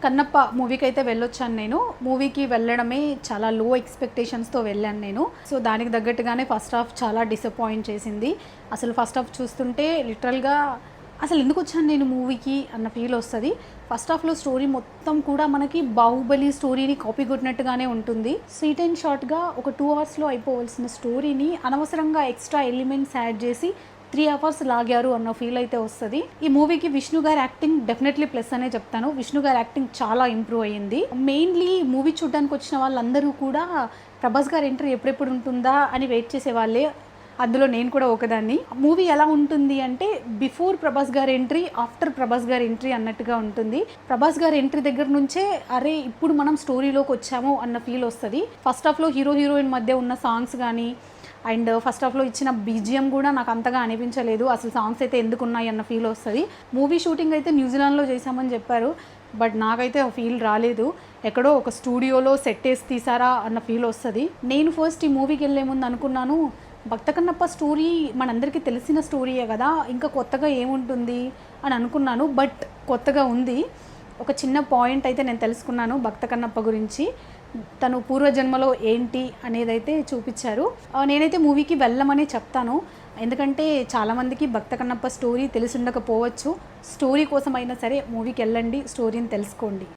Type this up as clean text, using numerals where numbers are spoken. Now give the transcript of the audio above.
కన్నప్ప మూవీకి అయితే వెళ్ళొచ్చాను నేను. మూవీకి వెళ్ళడమే చాలా లో ఎక్స్‌పెక్టేషన్స్‌తో వెళ్ళాను నేను. సో, దానికి తగ్గట్టుగానే ఫస్ట్ హాఫ్ చాలా డిసప్పాయింట్ చేసింది. అసలు ఫస్ట్ హాఫ్ చూస్తుంటే లిటరల్‌గా అసలు ఎందుకొచ్చాను నేను మూవీకి అన్న ఫీల్ వస్తది. ఫస్ట్ హాఫ్‌లో స్టోరీ మొత్తం కూడా మనకి 'బాహుబలి' స్టోరీని కాపీ కొట్టినట్టుగానే ఉంటుంది. స్వీట్ అండ్ షార్ట్‌గా ఒక 2 అవర్స్‌లో అయిపోవాల్సిన స్టోరీని అనవసరంగా ఎక్స్‌ట్రా ఎలిమెంట్స్ యాడ్ చేసి 3 అవర్స్ లాగారు అన్న ఫీల్ అయితే వస్తది. ఈ మూవీకి విష్ణు గారి యాక్టింగ్ డెఫినెట్లీ ప్లస్ అనే చెప్తాను. విష్ణు గారి యాక్టింగ్ చాలా ఇంప్రూవ్ అయ్యింది. మెయిన్‌లీ మూవీ చూడడానికి వచ్చిన వాళ్ళందరూ కూడా ప్రభాస్ గారి ఎంట్రీ ఎప్పుడెప్పుడు ఉంటుందా అని వెయిట్ చేసేవాళ్ళే. అందులో నేను కూడా ఒకదాన్ని. మూవీ ఎలా ఉంటుంది అంటే బిఫోర్ ప్రభాస్ గారి ఎంట్రీ, ఆఫ్టర్ ప్రభాస్ గారి ఎంట్రీ అన్నట్టుగా ఉంటుంది. ప్రభాస్ గారి ఎంట్రీ దగ్గర నుంచే అరే ఇప్పుడు మనం స్టోరీలోకి వచ్చాము అన్న ఫీల్ వస్తది. ఫస్ట్ హాఫ్‌లో హీరో హీరోయిన్ మధ్య ఉన్న సాంగ్స్ కానీ అండ్ ఫస్ట్ హాఫ్‌లో ఇచ్చిన బీజీఎం కూడా నాకు అంతగా అనిపించలేదు. అసలు సాంగ్స్ అయితే ఎందుకున్నాయి అన్న ఫీల్ వస్తది. మూవీ షూటింగ్ అయితే న్యూజిలాండ్‌లో చేశామని చెప్పారు. బట్ నాకైతే ఆ ఫీల్ రాలేదు. ఎక్కడో ఒక స్టూడియోలో సెట్ వేసి తీసారా అన్న ఫీల్ వస్తది. నేను ఫస్ట్ ఈ మూవీకి వెళ్ళే ముందు అనుకున్నాను, భక్త కన్నప్ప స్టోరీ మనందరికీ తెలిసిన స్టోరీయే కదా, ఇంకా కొత్తగా ఏముంటుంది అని అనుకున్నాను. బట్ కొత్తగా ఉంది. ఒక చిన్న పాయింట్ అయితే నేను తెలుసుకున్నాను భక్త కన్నప్ప గురించి. తను పూర్వజన్మలో ఏంటి అనేదైతే చూపించారు. నేనైతే మూవీకి వెళ్ళమనే చెప్తాను. ఎందుకంటే చాలామందికి భక్త కన్నప్ప స్టోరీ తెలిసి ఉండకపోవచ్చు. స్టోరీ కోసమైనా సరే మూవీకి వెళ్ళండి, స్టోరీని తెలుసుకోండి.